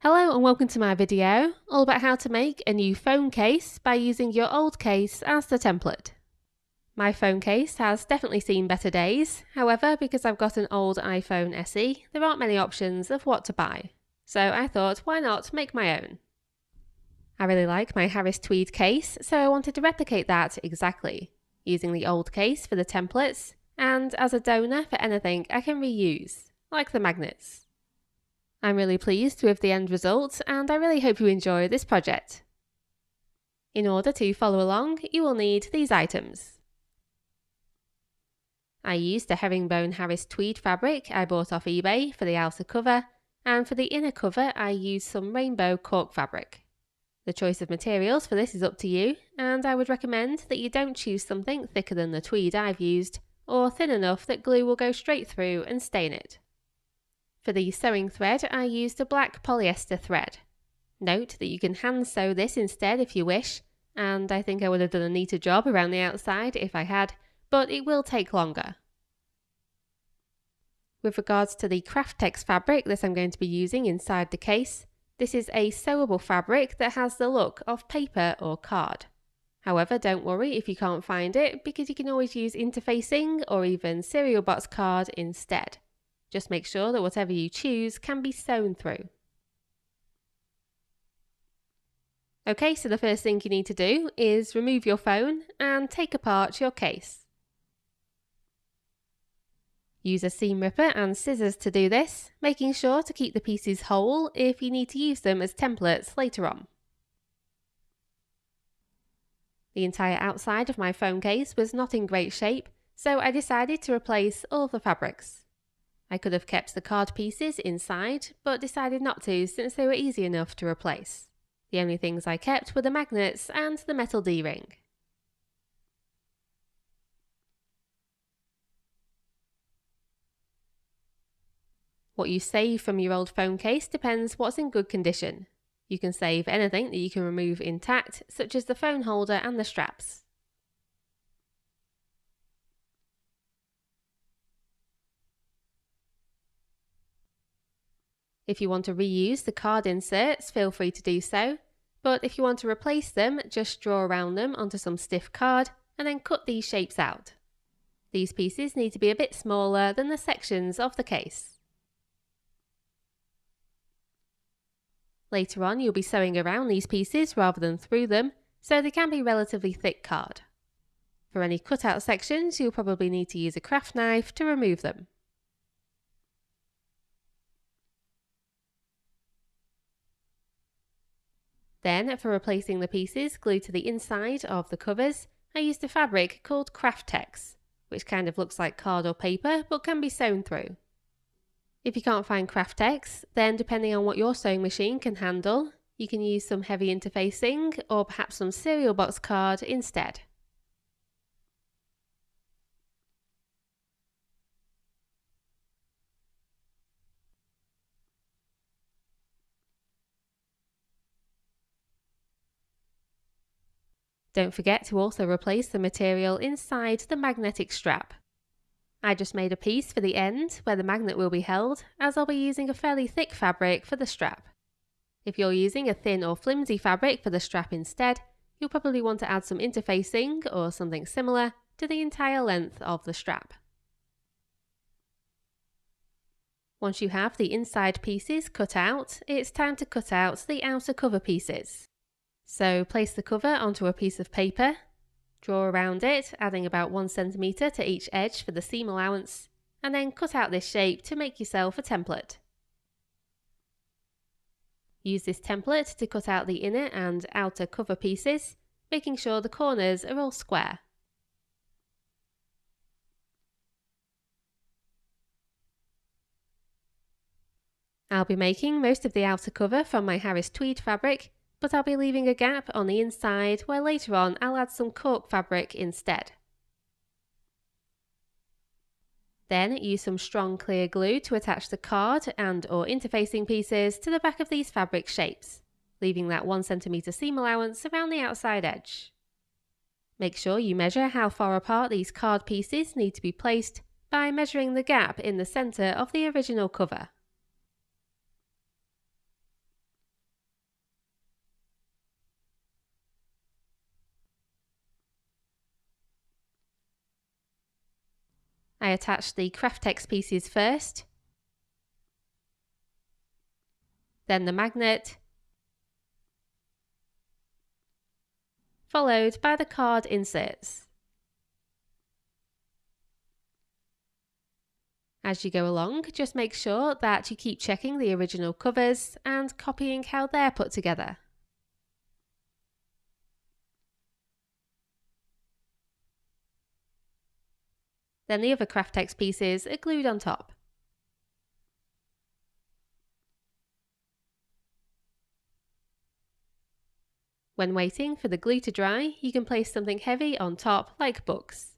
Hello and welcome to my video, all about how to make a new phone case by using your old case as the template. My phone case has definitely seen better days, however because I've got an old iPhone SE, there aren't many options of what to buy. So I thought, why not make my own? I really like my Harris Tweed case, so I wanted to replicate that exactly, using the old case for the templates, and as a donor for anything I can reuse, like the magnets. I'm really pleased with the end result and I really hope you enjoy this project. In order to follow along, you will need these items. I used a herringbone Harris Tweed fabric I bought off eBay for the outer cover, and for the inner cover I used some rainbow cork fabric. The choice of materials for this is up to you, and I would recommend that you don't choose something thicker than the tweed I've used, or thin enough that glue will go straight through and stain it. For the sewing thread, I used a black polyester thread. Note that you can hand sew this instead if you wish, and I think I would have done a neater job around the outside if I had, but it will take longer. With regards to the Craftex fabric that I'm going to be using inside the case, this is a sewable fabric that has the look of paper or card. However, don't worry if you can't find it, because you can always use interfacing or even cereal box card instead. Just make sure that whatever you choose can be sewn through. Okay, so the first thing you need to do is remove your phone and take apart your case. Use a seam ripper and scissors to do this, making sure to keep the pieces whole if you need to use them as templates later on. The entire outside of my phone case was not in great shape, so I decided to replace all the fabrics. I could have kept the card pieces inside, but decided not to since they were easy enough to replace. The only things I kept were the magnets and the metal D-ring. What you save from your old phone case depends what's in good condition. You can save anything that you can remove intact, such as the phone holder and the straps. If you want to reuse the card inserts, feel free to do so, but if you want to replace them, just draw around them onto some stiff card and then cut these shapes out. These pieces need to be a bit smaller than the sections of the case. Later on, you'll be sewing around these pieces rather than through them, so they can be relatively thick card. For any cutout sections, you'll probably need to use a craft knife to remove them. Then, for replacing the pieces glued to the inside of the covers, I used a fabric called Craftex, which kind of looks like card or paper but can be sewn through. If you can't find Craftex, then depending on what your sewing machine can handle, you can use some heavy interfacing or perhaps some cereal box card instead. Don't forget to also replace the material inside the magnetic strap. I just made a piece for the end where the magnet will be held, as I'll be using a fairly thick fabric for the strap. If you're using a thin or flimsy fabric for the strap instead, you'll probably want to add some interfacing or something similar to the entire length of the strap. Once you have the inside pieces cut out, it's time to cut out the outer cover pieces. So place the cover onto a piece of paper, draw around it, adding about 1 centimeter to each edge for the seam allowance, and then cut out this shape to make yourself a template. Use this template to cut out the inner and outer cover pieces, making sure the corners are all square. I'll be making most of the outer cover from my Harris Tweed fabric, but I'll be leaving a gap on the inside where later on I'll add some cork fabric instead. Then use some strong clear glue to attach the card and or interfacing pieces to the back of these fabric shapes, leaving that 1 centimeter seam allowance around the outside edge. Make sure you measure how far apart these card pieces need to be placed by measuring the gap in the center of the original cover. I attached the Craftex pieces first, then the magnet, followed by the card inserts. As you go along, just make sure that you keep checking the original covers and copying how they're put together. Then the other Craftex pieces are glued on top. When waiting for the glue to dry, you can place something heavy on top like books.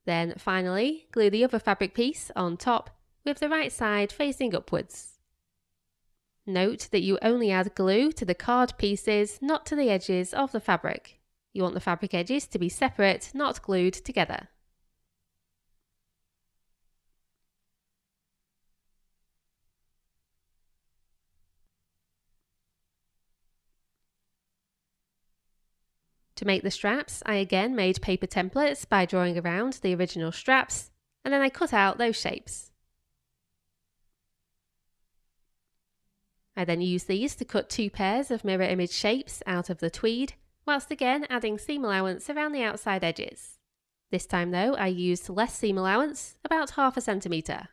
Then finally, glue the other fabric piece on top with the right side facing upwards. Note that you only add glue to the card pieces, not to the edges of the fabric. You want the fabric edges to be separate, not glued together. To make the straps, I again made paper templates by drawing around the original straps, and then I cut out those shapes. I then used these to cut 2 pairs of mirror image shapes out of the tweed, whilst again adding seam allowance around the outside edges. This time though, I used less seam allowance, about 1/2 centimetre.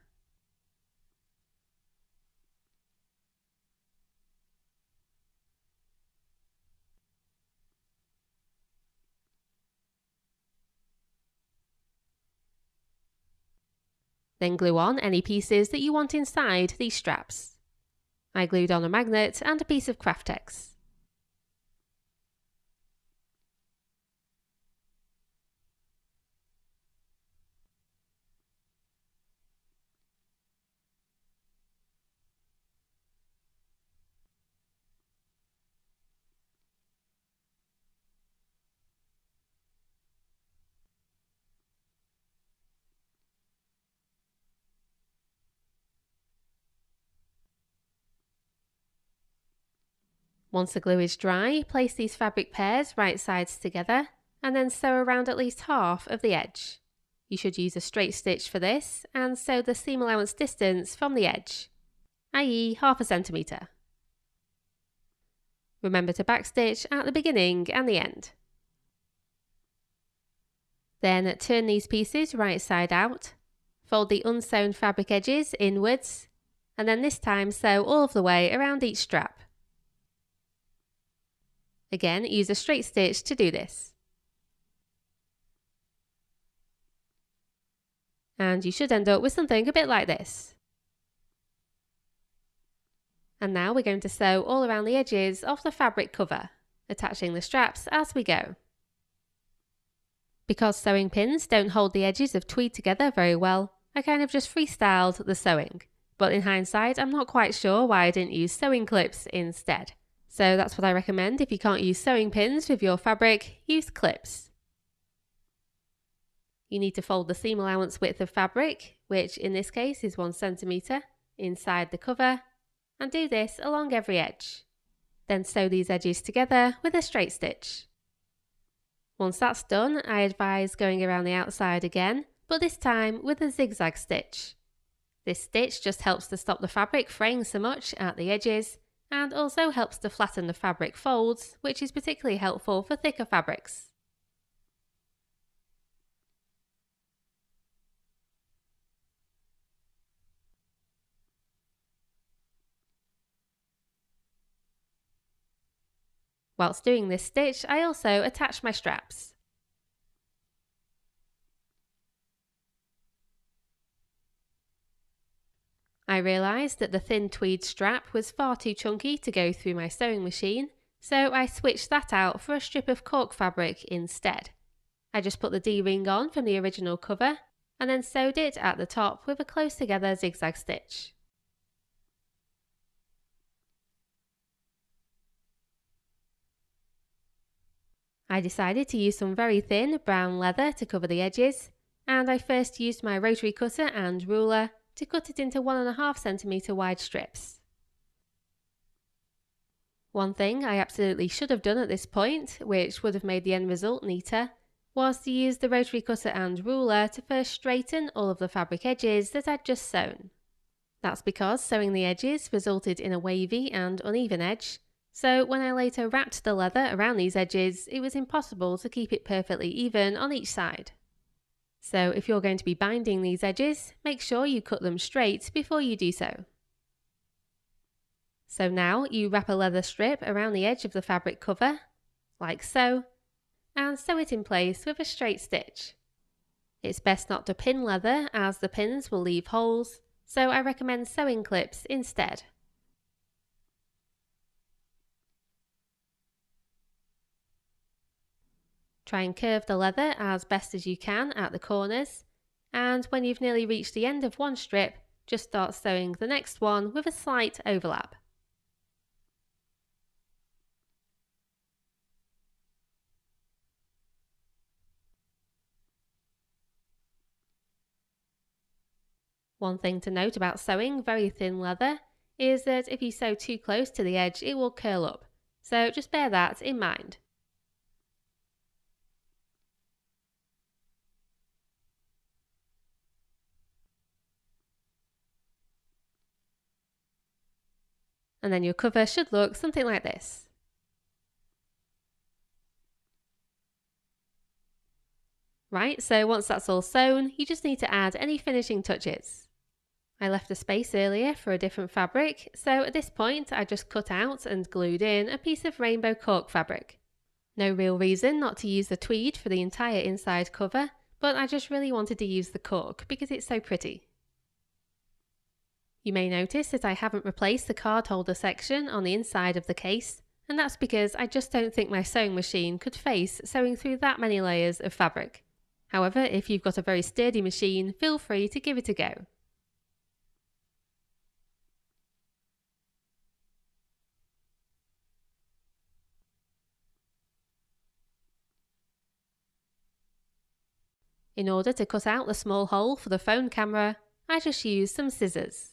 Then glue on any pieces that you want inside these straps. I glued on a magnet and a piece of Craftex. Once the glue is dry, place these fabric pairs right sides together and then sew around at least half of the edge. You should use a straight stitch for this and sew the seam allowance distance from the edge, i.e. 1/2 centimetre. Remember to backstitch at the beginning and the end. Then turn these pieces right side out, fold the unsewn fabric edges inwards, and then this time sew all of the way around each strap. Again, use a straight stitch to do this. And you should end up with something a bit like this. And now we're going to sew all around the edges of the fabric cover, attaching the straps as we go. Because sewing pins don't hold the edges of tweed together very well, I kind of just freestyled the sewing. But in hindsight, I'm not quite sure why I didn't use sewing clips instead. So that's what I recommend. If you can't use sewing pins with your fabric, use clips. You need to fold the seam allowance width of fabric, which in this case is 1 centimetre, inside the cover, and do this along every edge. Then sew these edges together with a straight stitch. Once that's done, I advise going around the outside again, but this time with a zigzag stitch. This stitch just helps to stop the fabric fraying so much at the edges, and also helps to flatten the fabric folds, which is particularly helpful for thicker fabrics. Whilst doing this stitch, I also attach my straps. I realised that the thin tweed strap was far too chunky to go through my sewing machine, so I switched that out for a strip of cork fabric instead. I just put the D-ring on from the original cover and then sewed it at the top with a close together zigzag stitch. I decided to use some very thin brown leather to cover the edges, and I first used my rotary cutter and ruler to cut it into 1.5 centimetre wide strips. One thing I absolutely should have done at this point, which would have made the end result neater, was to use the rotary cutter and ruler to first straighten all of the fabric edges that I'd just sewn. That's because sewing the edges resulted in a wavy and uneven edge, so when I later wrapped the leather around these edges, it was impossible to keep it perfectly even on each side. So if you're going to be binding these edges, make sure you cut them straight before you do so. So now you wrap a leather strip around the edge of the fabric cover, like so, and sew it in place with a straight stitch. It's best not to pin leather as the pins will leave holes, so I recommend sewing clips instead. Try and curve the leather as best as you can at the corners, and when you've nearly reached the end of one strip, just start sewing the next one with a slight overlap. One thing to note about sewing very thin leather is that if you sew too close to the edge, it will curl up, so just bear that in mind. And then your cover should look something like this. Right, so once that's all sewn, you just need to add any finishing touches. I left a space earlier for a different fabric, so at this point I just cut out and glued in a piece of rainbow cork fabric. No real reason not to use the tweed for the entire inside cover, but I just really wanted to use the cork because it's so pretty. You may notice that I haven't replaced the card holder section on the inside of the case, and that's because I just don't think my sewing machine could face sewing through that many layers of fabric. However, if you've got a very sturdy machine, feel free to give it a go. In order to cut out the small hole for the phone camera, I just used some scissors.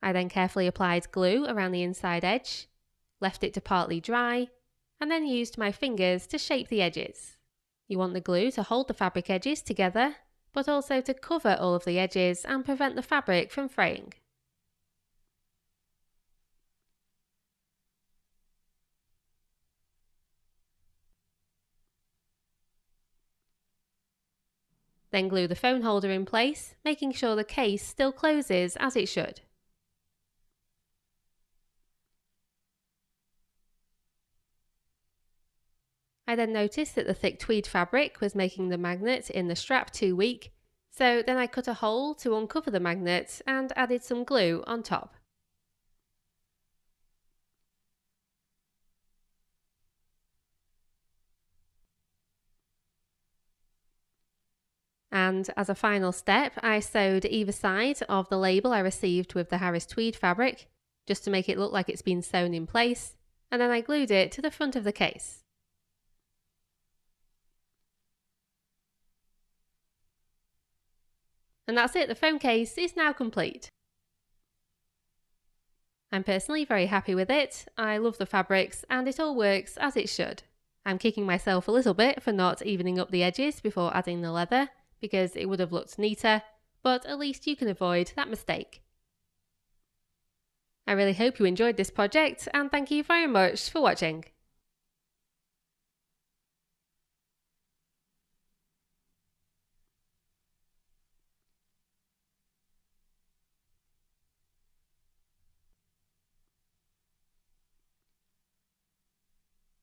I then carefully applied glue around the inside edge, left it to partly dry, and then used my fingers to shape the edges. You want the glue to hold the fabric edges together, but also to cover all of the edges and prevent the fabric from fraying. Then glue the phone holder in place, making sure the case still closes as it should. I then noticed that the thick tweed fabric was making the magnet in the strap too weak, so then I cut a hole to uncover the magnet and added some glue on top. And as a final step, I sewed either side of the label I received with the Harris Tweed fabric, just to make it look like it's been sewn in place, and then I glued it to the front of the case. And that's it, the phone case is now complete. I'm personally very happy with it, I love the fabrics and it all works as it should. I'm kicking myself a little bit for not evening up the edges before adding the leather, because it would have looked neater, but at least you can avoid that mistake. I really hope you enjoyed this project and thank you very much for watching.